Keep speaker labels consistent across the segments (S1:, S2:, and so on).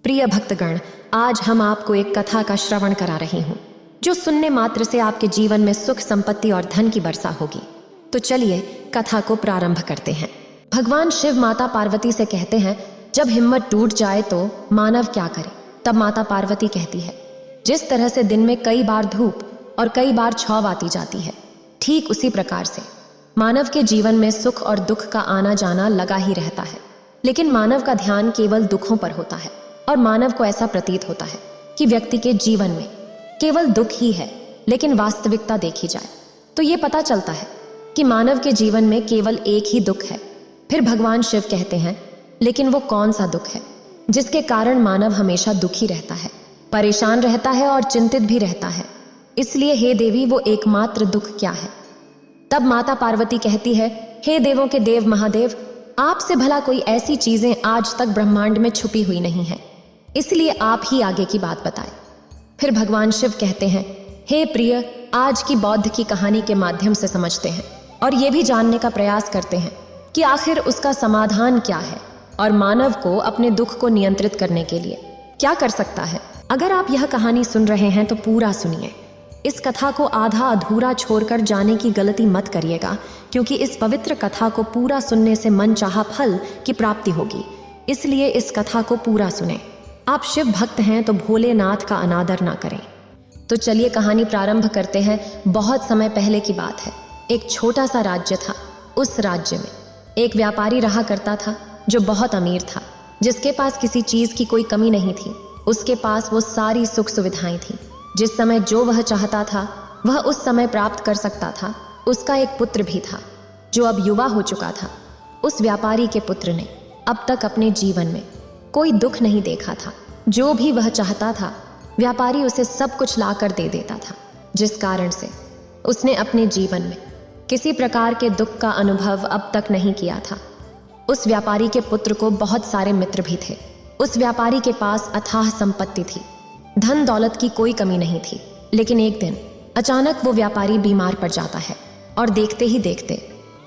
S1: प्रिय भक्तगण, आज हम आपको एक कथा का श्रवण करा रही हूँ जो सुनने मात्र से आपके जीवन में सुख, संपत्ति और धन की वर्षा होगी। तो चलिए कथा को प्रारंभ करते हैं। भगवान शिव माता पार्वती से कहते हैं, जब हिम्मत टूट जाए तो मानव क्या करे। तब माता पार्वती कहती है, जिस तरह से दिन में कई बार धूप और कई बार छांव आती जाती है, ठीक उसी प्रकार से मानव के जीवन में सुख और दुख का आना जाना लगा ही रहता है। लेकिन मानव का ध्यान केवल दुखों पर होता है और मानव को ऐसा प्रतीत होता है कि व्यक्ति के जीवन में केवल दुख ही है। लेकिन वास्तविकता देखी जाए तो ये पता चलता है कि मानव के जीवन में केवल एक ही दुख है। फिर भगवान शिव कहते हैं, लेकिन वो कौन सा दुख है जिसके कारण मानव हमेशा दुखी रहता है, परेशान रहता है और चिंतित भी रहता है। इसलिए हे देवी, वो एकमात्र दुख क्या है। तब माता पार्वती कहती है, हे देवों के देव महादेव, आपसे भला कोई ऐसी चीजें आज तक ब्रह्मांड में छुपी हुई नहीं है, इसलिए आप ही आगे की बात बताएं। फिर भगवान शिव कहते हैं, हे प्रिय, आज की बौद्ध की कहानी के माध्यम से समझते हैं और ये भी जानने का प्रयास करते हैं कि आखिर उसका समाधान क्या है और मानव को अपने दुख को नियंत्रित करने के लिए क्या कर सकता है। अगर आप यह कहानी सुन रहे हैं तो पूरा सुनिए। इस कथा को आधा अधूरा छोड़कर जाने की गलती मत करिएगा, क्योंकि इस पवित्र कथा को पूरा सुनने से मन चाहा फल की प्राप्ति होगी। इसलिए इस कथा को पूरा सुने। आप शिव भक्त हैं तो भोलेनाथ का अनादर ना करें। तो चलिए कहानी प्रारंभ करते हैं। बहुत समय पहले की बात है। एक छोटा सा राज्य था। उस राज्य में एक व्यापारी रहा करता था जो बहुत अमीर था, जिसके पास किसी चीज की कोई कमी नहीं थी। उसके पास वो सारी सुख सुविधाएं थी। जिस समय जो वह चाहता था वह उस समय प्राप्त कर सकता था। उसका एक पुत्र भी था जो अब युवा हो चुका था। उस व्यापारी के पुत्र ने अब तक अपने जीवन में कोई दुख नहीं देखा था। जो भी वह चाहता था व्यापारी उसे सब कुछ ला कर दे देता था, जिस कारण से उसने अपने जीवन में किसी प्रकार के दुख का अनुभव अब तक नहीं किया था। उस व्यापारी के पुत्र को बहुत सारे मित्र भी थे। उस व्यापारी के पास अथाह संपत्ति थी, धन दौलत की कोई कमी नहीं थी। लेकिन एक दिन अचानक वो व्यापारी बीमार पड़ जाता है और देखते ही देखते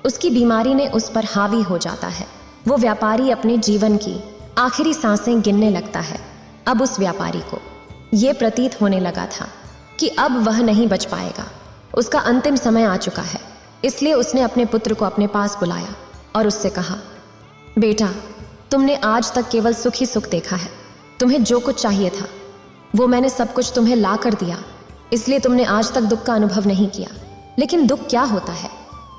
S1: उसकी बीमारी ने उस पर हावी हो जाता है। वो व्यापारी अपने जीवन की आखिरी सांसें गिनने लगता है। अब उस व्यापारी को ये प्रतीत होने लगा था कि अब वह नहीं बच पाएगा, उसका अंतिम समय आ चुका है। इसलिए उसने अपने पुत्र को अपने पास बुलाया और उससे कहा, बेटा, तुमने आज तक केवल सुख ही सुख देखा है। तुम्हें जो कुछ चाहिए था वो मैंने सब कुछ तुम्हें ला कर दिया, इसलिए तुमने आज तक दुख का अनुभव नहीं किया। लेकिन दुख क्या होता है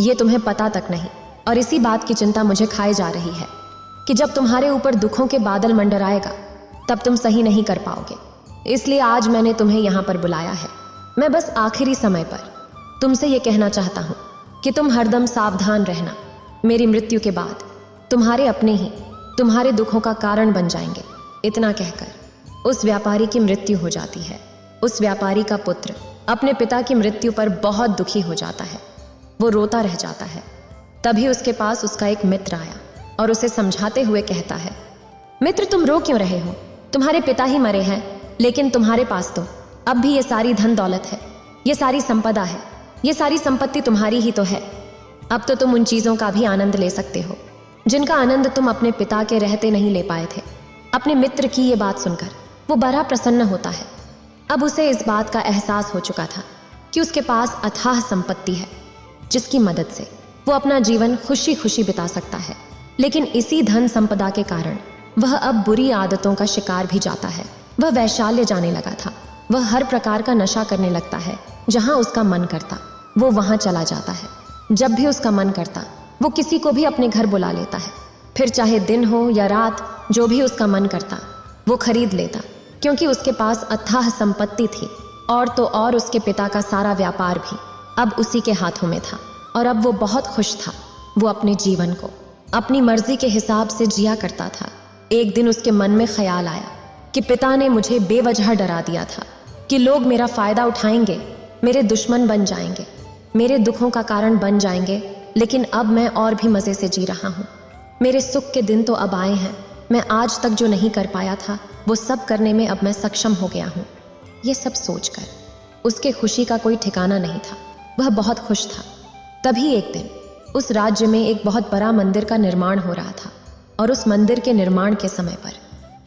S1: ये तुम्हें पता तक नहीं, और इसी बात की चिंता मुझे खाए जा रही है कि जब तुम्हारे ऊपर दुखों के बादल मंडराएगा तब तुम सही नहीं कर पाओगे। इसलिए आज मैंने तुम्हें यहाँ पर बुलाया है। मैं बस आखिरी समय पर तुमसे ये कहना चाहता हूँ कि तुम हरदम सावधान रहना। मेरी मृत्यु के बाद तुम्हारे अपने ही तुम्हारे दुखों का कारण बन जाएंगे। इतना कहकर उस व्यापारी की मृत्यु हो जाती है। उस व्यापारी का पुत्र अपने पिता की मृत्यु पर बहुत दुखी हो जाता है। वो रोता रह जाता है। तभी उसके पास उसका एक मित्र आया और उसे समझाते हुए कहता है, मित्र, तुम रो क्यों रहे हो? तुम्हारे पिता ही मरे हैं, लेकिन तुम्हारे पास तो अब भी ये सारी धन दौलत है, ये सारी संपदा है, ये सारी संपत्ति तुम्हारी ही तो है। अब तो तुम उन चीज़ों का भी आनंद ले सकते हो जिनका आनंद तुम अपने पिता के रहते नहीं ले पाए थे। अपने मित्र की ये बात सुनकर वो बड़ा प्रसन्न होता है। अब उसे इस बात का एहसास हो चुका था कि उसके पास अथाह संपत्ति है जिसकी मदद से वो अपना जीवन खुशी खुशी बिता सकता है। लेकिन इसी धन संपदा के कारण वह अब बुरी आदतों का शिकार भी जाता है। वह वैशाल्य जाने लगा था। वह हर प्रकार का नशा करने लगता है। जहां उसका मन करता वो वहां चला जाता है। जब भी उसका मन करता वो किसी को भी अपने घर बुला लेता है। फिर चाहे दिन हो या रात, जो भी उसका मन करता वो खरीद लेता, क्योंकि उसके पास अथाह संपत्ति थी। और तो और उसके पिता का सारा व्यापार भी अब उसी के हाथों में था और अब वो बहुत खुश था। वो अपने जीवन को अपनी मर्जी के हिसाब से जिया करता था। एक दिन उसके मन में ख्याल आया कि पिता ने मुझे बेवजह डरा दिया था कि लोग मेरा फायदा उठाएंगे, मेरे दुश्मन बन जाएंगे, मेरे दुखों का कारण बन जाएंगे। लेकिन अब मैं और भी मज़े से जी रहा हूँ। मेरे सुख के दिन तो अब आए हैं। मैं आज तक जो नहीं कर पाया था वो सब करने में अब मैं सक्षम हो गया हूँ। ये सब सोचकर उसके खुशी का कोई ठिकाना नहीं था। वह बहुत खुश था। तभी एक दिन उस राज्य में एक बहुत बड़ा मंदिर का निर्माण हो रहा था और उस मंदिर के निर्माण के समय पर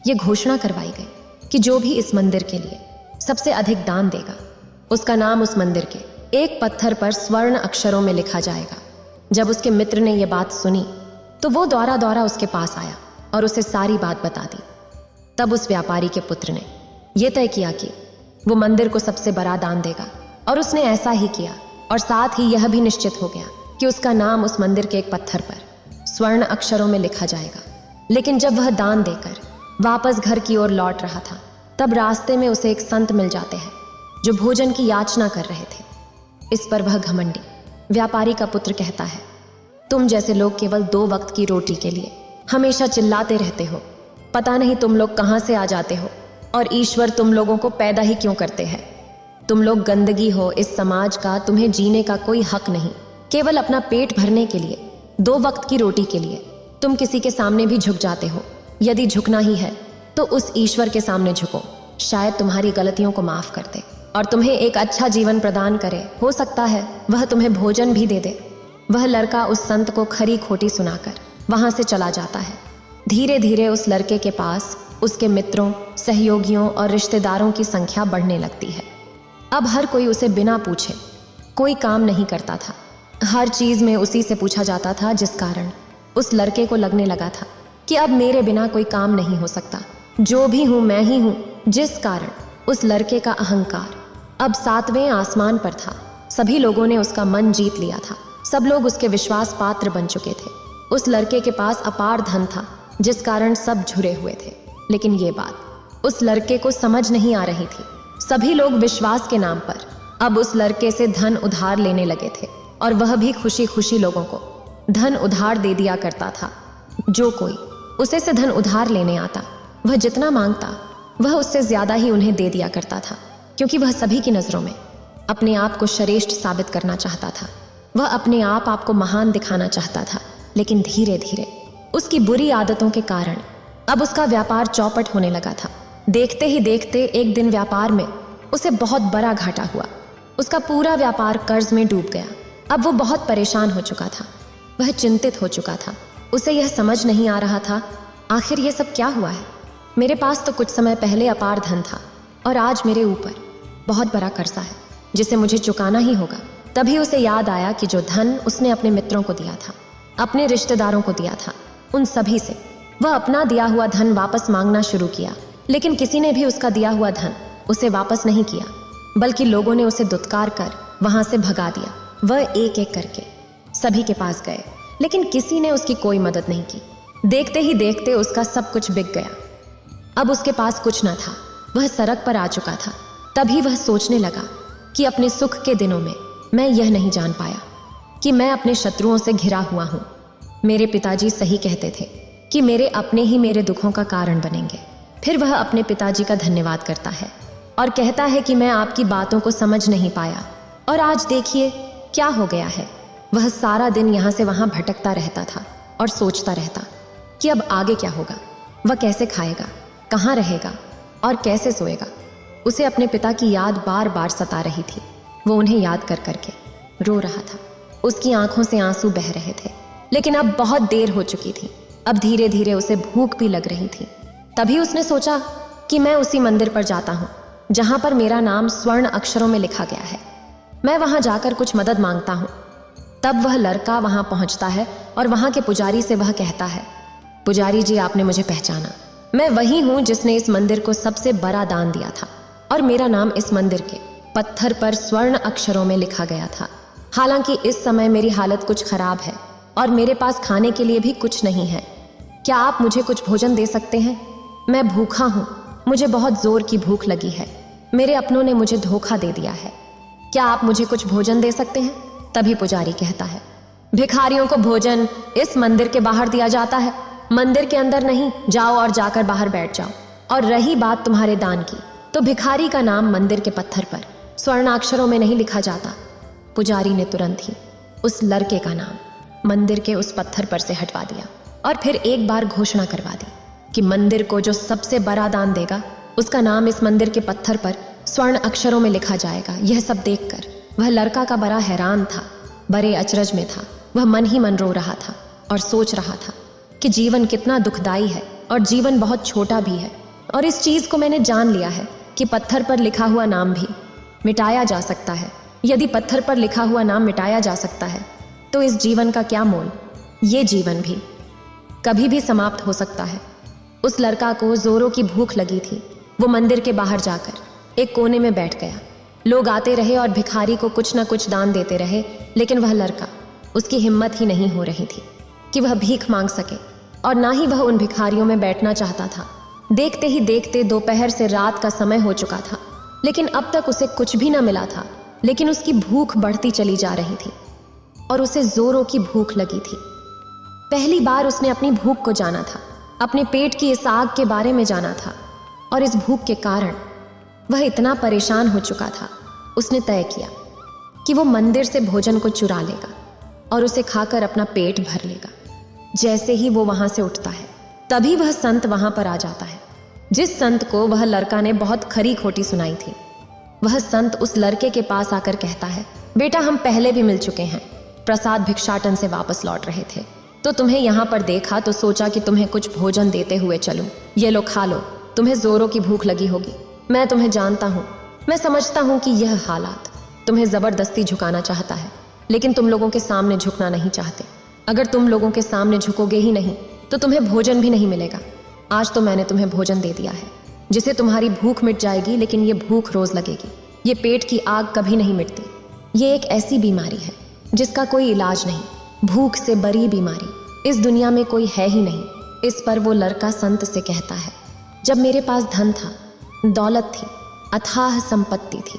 S1: ये घोषणा करवाई गई कि जो भी इस मंदिर के लिए सबसे अधिक दान देगा उसका नाम उस मंदिर के एक पत्थर पर स्वर्ण अक्षरों में लिखा जाएगा। जब उसके मित्र ने यह बात सुनी तो वो दौड़ा दौड़ा उसके पास आया और उसे सारी बात बता दी। तब उस व्यापारी के पुत्र ने यह तय किया कि वो मंदिर को सबसे बड़ा दान देगा, और उसने ऐसा ही किया। और साथ ही यह भी निश्चित हो गया कि उसका नाम उस मंदिर के एक पत्थर पर स्वर्ण अक्षरों में लिखा जाएगा। लेकिन जब वह दान देकर वापस घर की ओर लौट रहा था, तब रास्ते में उसे एक संत मिल जाते हैं जो भोजन की याचना कर रहे थे। इस पर वह घमंडी व्यापारी का पुत्र कहता है, तुम जैसे लोग केवल 2 वक्त की रोटी के लिए हमेशा चिल्लाते रहते हो। पता नहीं तुम लोग कहाँ से आ जाते हो और ईश्वर तुम लोगों को पैदा ही क्यों करते हैं। तुम लोग गंदगी हो इस समाज का, तुम्हें जीने का कोई हक नहीं। केवल अपना पेट भरने के लिए, 2 वक्त की रोटी के लिए तुम किसी के सामने भी झुक जाते हो। यदि झुकना ही है तो उस ईश्वर के सामने झुको, शायद तुम्हारी गलतियों को माफ कर दे और तुम्हें एक अच्छा जीवन प्रदान करे। हो सकता है वह तुम्हें भोजन भी दे दे। वह लड़का उस संत को खरी खोटी सुनाकर वहां से चला जाता है। धीरे धीरे उस लड़के के पास उसके मित्रों, सहयोगियों और रिश्तेदारों की संख्या बढ़ने लगती है। अब हर कोई उसे बिना पूछे कोई काम नहीं करता था। हर चीज में उसी से पूछा जाता था, जिस कारण उस लड़के को लगने लगा था कि अब मेरे बिना कोई काम नहीं हो सकता। जो भी हूं मैं ही हूं। जिस कारण उस लड़के का अहंकार अब 7वें आसमान पर था। सभी लोगों ने उसका मन जीत लिया था। सब लोग उसके विश्वास पात्र बन चुके थे। उस लड़के के पास अपार धन था, जिस कारण सब झुरे हुए थे। लेकिन ये बात उस लड़के को समझ नहीं आ रही थी। सभी लोग विश्वास के नाम पर अब उस लड़के से धन उधार लेने लगे थे, और वह भी खुशी खुशी लोगों को धन उधार दे दिया करता था। जो कोई उसे से धन उधार लेने आता, वह जितना मांगता वह उससे ज्यादा ही उन्हें दे दिया करता था, क्योंकि वह सभी की नजरों में अपने आप को श्रेष्ठ साबित करना चाहता था। वह अपने आप को महान दिखाना चाहता था। लेकिन धीरे धीरे उसकी बुरी आदतों के कारण अब उसका व्यापार चौपट होने लगा था। देखते ही देखते एक दिन व्यापार में उसे बहुत बड़ा घाटा हुआ। उसका पूरा व्यापार कर्ज में डूब गया। अब वो बहुत परेशान हो चुका था। वह चिंतित हो चुका था। उसे यह समझ नहीं आ रहा था, आखिर यह सब क्या हुआ है। मेरे पास तो कुछ समय पहले अपार धन था, और आज मेरे ऊपर बहुत बड़ा कर्जा है जिसे मुझे चुकाना ही होगा। तभी उसे याद आया कि जो धन उसने अपने मित्रों को दिया था, अपने रिश्तेदारों को दिया था, उन सभी से वह अपना दिया हुआ धन वापस मांगना शुरू किया। लेकिन किसी ने भी उसका दिया हुआ धन उसे वापस नहीं किया, बल्कि लोगों ने उसे दुत्कार कर वहां से भगा दिया। वह एक एक करके सभी के पास गए, लेकिन किसी ने उसकी कोई मदद नहीं की। देखते ही देखते उसका सब कुछ बिक गया। अब उसके पास कुछ न था। वह सड़क पर आ चुका था। तभी वह सोचने लगा कि अपने सुख के दिनों में मैं यह नहीं जान पाया कि मैं अपने शत्रुओं से घिरा हुआ हूं। मेरे पिताजी सही कहते थे कि मेरे अपने ही मेरे दुखों का कारण बनेंगे। फिर वह अपने पिताजी का धन्यवाद करता है और कहता है कि मैं आपकी बातों को समझ नहीं पाया, और आज देखिए क्या हो गया है। वह सारा दिन यहाँ से वहाँ भटकता रहता था और सोचता रहता कि अब आगे क्या होगा। वह कैसे खाएगा, कहाँ रहेगा और कैसे सोएगा। उसे अपने पिता की याद बार बार सता रही थी। वो उन्हें याद कर करके रो रहा था। उसकी आंखों से आंसू बह रहे थे। लेकिन अब बहुत देर हो चुकी थी। अब धीरे धीरे उसे भूख भी लग रही थी। तभी उसने सोचा कि मैं उसी मंदिर पर जाता हूँ जहाँ पर मेरा नाम स्वर्ण अक्षरों में लिखा गया है। मैं वहाँ जाकर कुछ मदद मांगता हूँ। तब वह लड़का वहाँ पहुँचता है और वहाँ के पुजारी से वह कहता है, पुजारी जी, आपने मुझे पहचाना। मैं वही हूँ जिसने इस मंदिर को सबसे बड़ा दान दिया था, और मेरा नाम इस मंदिर के पत्थर पर स्वर्ण अक्षरों में लिखा गया था। हालांकि इस समय मेरी हालत कुछ खराब है और मेरे पास खाने के लिए भी कुछ नहीं है। क्या आप मुझे कुछ भोजन दे सकते हैं? मैं भूखा हूँ। मुझे बहुत जोर की भूख लगी है। मेरे अपनों ने मुझे धोखा दे दिया है। क्या आप मुझे कुछ भोजन दे सकते हैं? तभी पुजारी कहता है, भिखारियों को भोजन इस मंदिर के बाहर दिया जाता है, मंदिर के अंदर नहीं। जाओ और जाकर बाहर बैठ जाओ। और रही बात तुम्हारे दान की, तो भिखारी का नाम मंदिर के पत्थर पर स्वर्णाक्षरों में नहीं लिखा जाता। पुजारी ने तुरंत ही उस लड़के का नाम मंदिर के उस पत्थर पर से हटवा दिया और फिर एक बार घोषणा करवा दी कि मंदिर को जो सबसे बड़ा दान देगा उसका नाम इस मंदिर के पत्थर पर स्वर्ण अक्षरों में लिखा जाएगा। यह सब देखकर वह लड़का का बड़ा हैरान था, बड़े अचरज में था। वह मन ही मन रो रहा था और सोच रहा था कि जीवन कितना दुखदाई है और जीवन बहुत छोटा भी है। और इस चीज को मैंने जान लिया है कि पत्थर पर लिखा हुआ नाम भी मिटाया जा सकता है। यदि पत्थर पर लिखा हुआ नाम मिटाया जा सकता है तो इस जीवन का क्या मोल। ये जीवन भी कभी भी समाप्त हो सकता है। उस लड़का को जोरों की भूख लगी थी। वो मंदिर के बाहर जाकर एक कोने में बैठ गया। लोग आते रहे और भिखारी को कुछ न कुछ दान देते रहे, लेकिन वह लड़का, उसकी हिम्मत ही नहीं हो रही थी कि वह भीख मांग सके, और ना ही वह उन भिखारियों में बैठना चाहता था। देखते ही देखते दोपहर से रात का समय हो चुका था, लेकिन अब तक उसे कुछ भी न मिला था। लेकिन उसकी भूख बढ़ती चली जा रही थी और उसे जोरों की भूख लगी थी। पहली बार उसने अपनी भूख को जाना था, अपने पेट की इस आग के बारे में जाना था, और इस भूख के कारण वह इतना परेशान हो चुका था। उसने तय किया कि वो मंदिर से भोजन को चुरा लेगा और उसे खाकर अपना पेट भर लेगा। जैसे ही वो वहां से उठता है तभी वह संत वहां पर आ जाता है, जिस संत को वह लड़का ने बहुत खरी खोटी सुनाई थी। वह संत उस लड़के के पास आकर कहता है, बेटा हम पहले भी मिल चुके हैं। प्रसाद भिक्षाटन से वापस लौट रहे थे तो तुम्हें यहाँ पर देखा तो सोचा कि तुम्हें कुछ भोजन देते हुए चलूं। ये लो खा लो, तुम्हें जोरों की भूख लगी होगी। मैं तुम्हें जानता हूँ, मैं समझता हूँ कि यह हालात तुम्हें जबरदस्ती झुकाना चाहता है, लेकिन तुम लोगों के सामने झुकना नहीं चाहते। अगर तुम लोगों के सामने झुकोगे ही नहीं तो तुम्हें भोजन भी नहीं मिलेगा। आज तो मैंने तुम्हें भोजन दे दिया है जिसे तुम्हारी भूख मिट जाएगी, लेकिन ये भूख रोज लगेगी। ये पेट की आग कभी नहीं मिटती। ये एक ऐसी बीमारी है जिसका कोई इलाज नहीं, भूख से बड़ी बीमारी इस दुनिया में कोई है ही नहीं। इस पर वो लड़का संत से कहता है, जब मेरे पास धन था, दौलत थी, अथाह संपत्ति थी,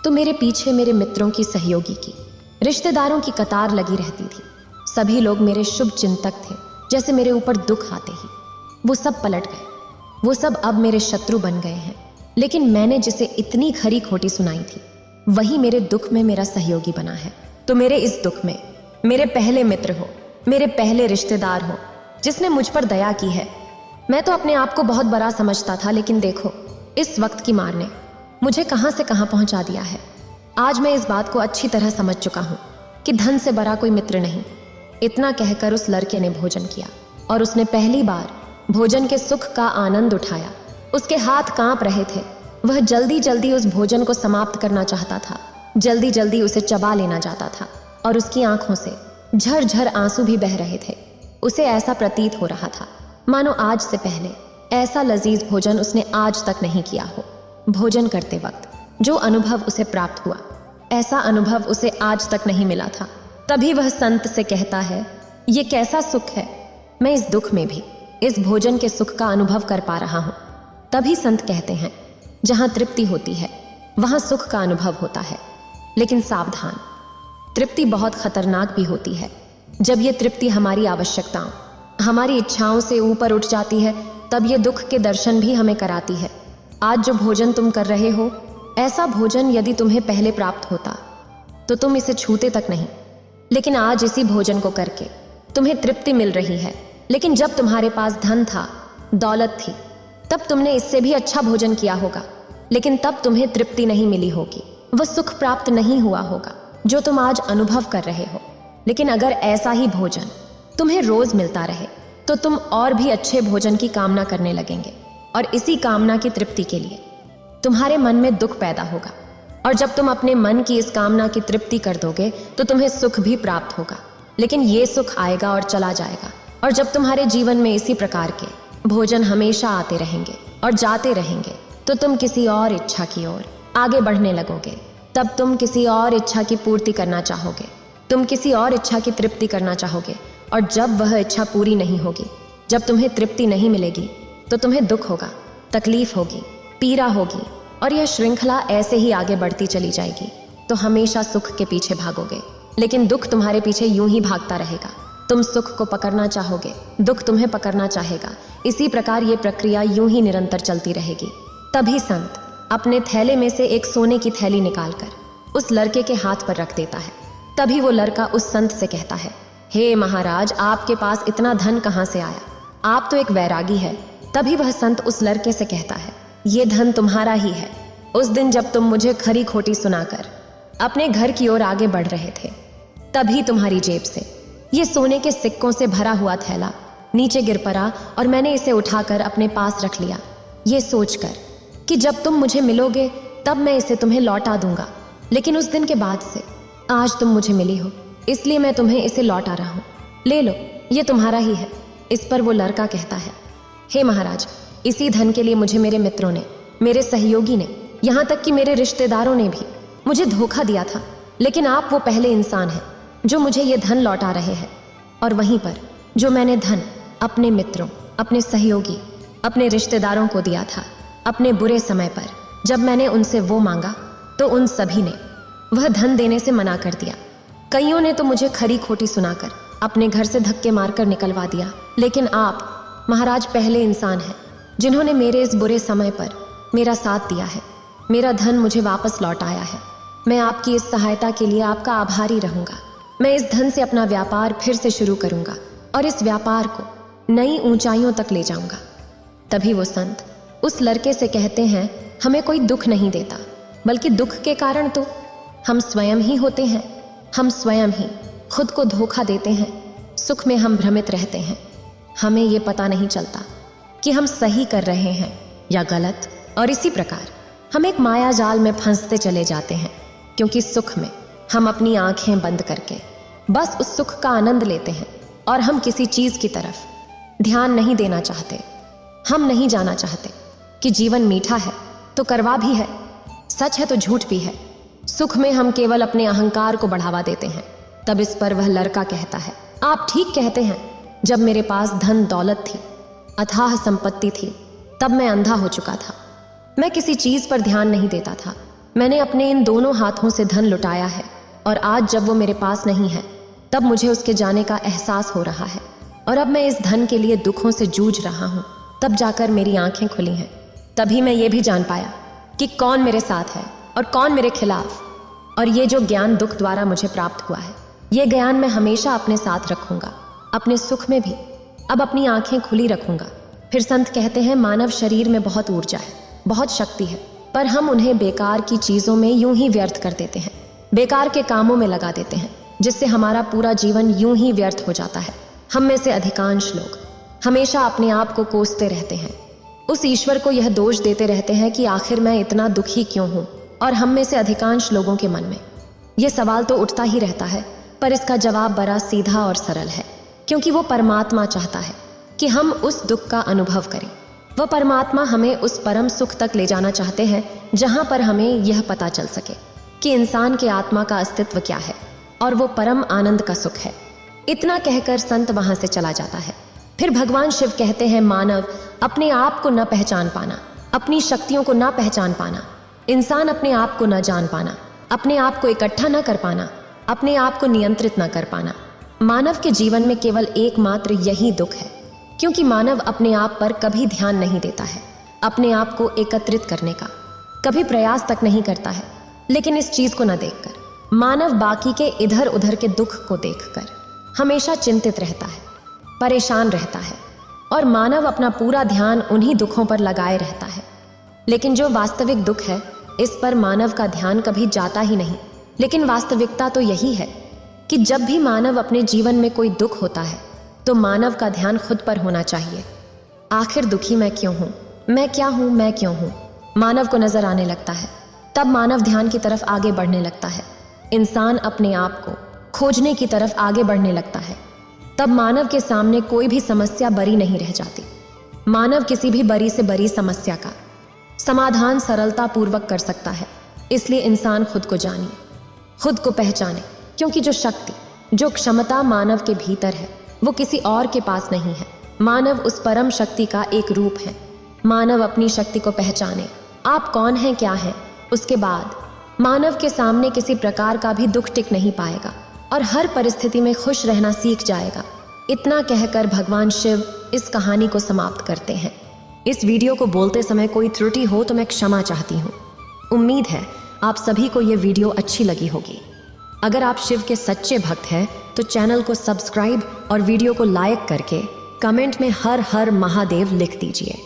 S1: तो मेरे पीछे मेरे मित्रों की, सहयोगी की, रिश्तेदारों की कतार लगी रहती थी। सभी लोग मेरे शुभ चिंतक थे। जैसे मेरे ऊपर दुख आते ही वो सब पलट गए, वो सब अब मेरे शत्रु बन गए हैं। लेकिन मैंने जिसे इतनी खरी खोटी सुनाई थी वही मेरे दुख में मेरा सहयोगी बना है। तो मेरे इस दुख में मेरे पहले मित्र हो, मेरे पहले रिश्तेदार हो, जिसने मुझ पर दया की है। मैं तो अपने आप को बहुत बड़ा समझता था, लेकिन देखो इस वक्त की मार ने मुझे कहां से कहां पहुंचा दिया है। आज मैं इस बात को अच्छी तरह समझ चुका हूं कि धन से बड़ा कोई मित्र नहीं। इतना कहकर उस लड़के ने भोजन किया और उसने पहली बार भोजन के सुख का आनंद उठाया। उसके हाथ कांप रहे थे। वह जल्दी जल्दी उस भोजन को समाप्त करना चाहता था, जल्दी जल्दी उसे चबा लेना चाहता था, और उसकी आंखों से झरझर आंसू भी बह रहे थे। उसे ऐसा प्रतीत हो रहा था मानो आज से पहले ऐसा लजीज भोजन उसने आज तक नहीं किया हो। भोजन करते वक्त जो अनुभव उसे प्राप्त हुआ, ऐसा अनुभव उसे आज तक नहीं मिला था। तभी वह संत से कहता है, ये कैसा सुख है, मैं इस दुख में भी इस भोजन के सुख का अनुभव कर पा रहा हूं। तभी संत कहते हैं, जहां तृप्ति होती है वहां सुख का अनुभव होता है, लेकिन सावधान, तृप्ति बहुत खतरनाक भी होती है। जब ये तृप्ति हमारी आवश्यकताओं, हमारी इच्छाओं से ऊपर उठ जाती है, तब ये दुख के दर्शन भी हमें कराती है। आज जो भोजन तुम कर रहे हो, ऐसा भोजन यदि तुम्हें पहले प्राप्त होता तो तुम इसे छूते तक नहीं, लेकिन आज इसी भोजन को करके तुम्हें तृप्ति मिल रही है। लेकिन जब तुम्हारे पास धन था, दौलत थी, तब तुमने इससे भी अच्छा भोजन किया होगा, लेकिन तब तुम्हें तृप्ति नहीं मिली होगी, वह सुख प्राप्त नहीं हुआ होगा जो तुम आज अनुभव कर रहे हो। लेकिन अगर ऐसा ही भोजन तुम्हें रोज मिलता रहे तो तुम और भी अच्छे भोजन की कामना करने लगेंगे, और इसी कामना की तृप्ति के लिए तुम्हारे मन में दुख पैदा होगा। और जब तुम अपने मन की इस कामना की तृप्ति कर दोगे तो तुम्हें सुख भी प्राप्त होगा, लेकिन ये सुख आएगा और चला जाएगा। और जब तुम्हारे जीवन में इसी प्रकार के भोजन हमेशा आते रहेंगे और जाते रहेंगे तो तुम किसी और इच्छा की ओर आगे बढ़ने लगोगे। तब तुम किसी और इच्छा की पूर्ति करना चाहोगे, तुम किसी और इच्छा की तृप्ति करना चाहोगे, और जब वह इच्छा पूरी नहीं होगी, जब तुम्हें तृप्ति नहीं मिलेगी, तो तुम्हें दुख होगा, तकलीफ होगी, पीड़ा होगी, और यह श्रृंखला ऐसे ही आगे बढ़ती चली जाएगी। तो हमेशा सुख के पीछे भागोगे, लेकिन दुख तुम्हारे पीछे यूं ही भागता रहेगा। तुम सुख को पकड़ना चाहोगे, दुख तुम्हें पकड़ना चाहेगा। इसी प्रकार ये प्रक्रिया यूं ही निरंतर चलती रहेगी। तभी संत अपने थैले में से एक सोने की थैली निकालकर उस लड़के के हाथ पर रख देता है। तभी वो लड़का उस संत से कहता है, हे महाराज, आपके पास इतना धन कहाँ से आया? आप तो एक वैरागी है। तभी वह संत उस लड़के से कहता है, ये धन तुम्हारा ही है। उस दिन जब तुम मुझे खरी खोटी सुनाकर अपने घर की ओर आगे बढ़ रहे थे, तभी तुम्हारी जेब से ये सोने के सिक्कों से भरा हुआ थैला नीचे गिर पड़ा और मैंने इसे उठाकर अपने पास रख लिया, ये सोचकर कि जब तुम मुझे मिलोगे तब मैं इसे तुम्हें लौटा दूंगा। लेकिन उस दिन के बाद से आज तुम मुझे मिली हो, इसलिए मैं तुम्हें इसे लौटा रहा हूँ। ले लो, ये तुम्हारा ही है। इस पर वो लड़का कहता है, हे महाराज, इसी धन के लिए मुझे मेरे मित्रों ने, मेरे सहयोगी ने, यहाँ तक कि मेरे रिश्तेदारों ने भी मुझे धोखा दिया था, लेकिन आप वो पहले इंसान हैं जो मुझे ये धन लौटा रहे हैं। और वहीं पर जो मैंने धन अपने मित्रों, अपने सहयोगी, अपने रिश्तेदारों को दिया था अपने बुरे समय पर, जब मैंने उनसे वो मांगा तो उन सभी ने वह धन देने से मना कर दिया। कईयों ने तो मुझे खरी खोटी सुनाकर अपने घर से धक्के मारकर निकलवा दिया, लेकिन आप महाराज पहले इंसान हैं जिन्होंने मेरे इस बुरे समय पर मेरा साथ दिया है, मेरा धन मुझे वापस लौटाया है। मैं आपकी इस सहायता के लिए आपका आभारी रहूंगा। मैं इस धन से अपना व्यापार फिर से शुरू करूंगा और इस व्यापार को नई ऊंचाइयों तक ले जाऊंगा। तभी वो संत उस लड़के से कहते हैं, हमें कोई दुख नहीं देता, बल्कि दुख के कारण तो हम स्वयं ही होते हैं। हम स्वयं ही खुद को धोखा देते हैं। सुख में हम भ्रमित रहते हैं। हमें ये पता नहीं चलता कि हम सही कर रहे हैं या गलत, और इसी प्रकार हम एक माया जाल में फंसते चले जाते हैं, क्योंकि सुख में हम अपनी आंखें बंद करके बस उस सुख का आनंद लेते हैं और हम किसी चीज की तरफ ध्यान नहीं देना चाहते। हम नहीं जाना चाहते कि जीवन मीठा है तो कड़वा भी है, सच है तो झूठ भी है। सुख में हम केवल अपने अहंकार को बढ़ावा देते हैं। तब इस पर वह लड़का कहता है, आप ठीक कहते हैं, जब मेरे पास धन दौलत थी, अथाह संपत्ति थी, तब मैं अंधा हो चुका था। मैं किसी चीज पर ध्यान नहीं देता था। मैंने अपने इन दोनों हाथों से धन लुटाया है, और आज जब वो मेरे पास नहीं है तब मुझे उसके जाने का एहसास हो रहा है। और अब मैं इस धन के लिए दुखों से जूझ रहा हूँ। तब जाकर मेरी आंखें खुली हैं। तभी मैं ये भी जान पाया कि कौन मेरे साथ है और कौन मेरे खिलाफ। और ये जो ज्ञान दुख द्वारा मुझे प्राप्त हुआ है, ये ज्ञान मैं हमेशा अपने साथ रखूंगा, अपने सुख में भी अब अपनी आंखें खुली रखूंगा। फिर संत कहते हैं, मानव शरीर में बहुत ऊर्जा है, बहुत शक्ति है, पर हम उन्हें बेकार की चीजों में यूं ही व्यर्थ कर देते हैं, बेकार के कामों में लगा देते हैं, जिससे हमारा पूरा जीवन यूं ही व्यर्थ हो जाता है। हम में से अधिकांश लोग हमेशा अपने आप को कोसते रहते हैं, उस ईश्वर को यह दोष देते रहते हैं कि आखिर मैं इतना दुखी क्यों हूं। और हम में से अधिकांश लोगों के मन में यह सवाल तो उठता ही रहता है, पर इसका जवाब बड़ा सीधा और सरल है, क्योंकि वो परमात्मा चाहता है कि हम उस दुख का अनुभव करें। वह परमात्मा हमें उस परम सुख तक ले जाना चाहते हैं जहां पर हमें यह पता चल सके कि इंसान के आत्मा का अस्तित्व क्या है, और वो परम आनंद का सुख है। इतना कहकर संत वहां से चला जाता है। फिर भगवान शिव कहते हैं, मानव अपने आप को न पहचान पाना, अपनी शक्तियों को न पहचान पाना, इंसान अपने आप को न जान पाना, अपने आप को इकट्ठा न कर पाना, अपने आप को नियंत्रित न कर पाना, मानव के जीवन में केवल एकमात्र यही दुख है, क्योंकि मानव अपने आप पर कभी ध्यान नहीं देता है, अपने आप को एकत्रित करने का कभी प्रयास तक नहीं करता है। लेकिन इस चीज को न देखकर मानव बाकी के इधर उधर के दुख को देखकर हमेशा चिंतित रहता है, परेशान रहता है, और मानव अपना पूरा ध्यान उन्हीं दुखों पर लगाए रहता है। लेकिन जो वास्तविक दुख है, इस पर मानव का ध्यान कभी जाता ही नहीं। लेकिन वास्तविकता तो यही है कि जब भी मानव अपने जीवन में कोई दुख होता है तो मानव का ध्यान खुद पर होना चाहिए। आखिर दुखी मैं क्यों हूँ, मैं क्या हूँ, मैं क्यों हूँ, मानव को नजर आने लगता है। तब मानव ध्यान की तरफ आगे बढ़ने लगता है। इंसान अपने आप को खोजने की तरफ आगे बढ़ने लगता है। तब मानव के सामने कोई भी समस्या बड़ी नहीं रह जाती। मानव किसी भी बड़ी से बड़ी समस्या का समाधान सरलता पूर्वक कर सकता है। इसलिए इंसान खुद को जानिए, खुद को पहचाने, क्योंकि जो शक्ति, जो क्षमता मानव के भीतर है वो किसी और के पास नहीं है। मानव उस परम शक्ति का एक रूप है। मानव अपनी शक्ति को पहचाने, आप कौन हैं, क्या हैं, उसके बाद मानव के सामने किसी प्रकार का भी दुख टिक नहीं पाएगा और हर परिस्थिति में खुश रहना सीख जाएगा। इतना कहकर भगवान शिव इस कहानी को समाप्त करते हैं। इस वीडियो को बोलते समय कोई त्रुटि हो तो मैं क्षमा चाहती हूँ। उम्मीद है आप सभी को ये वीडियो अच्छी लगी होगी। अगर आप शिव के सच्चे भक्त हैं तो चैनल को सब्सक्राइब और वीडियो को लाइक करके कमेंट में हर हर महादेव लिख दीजिए।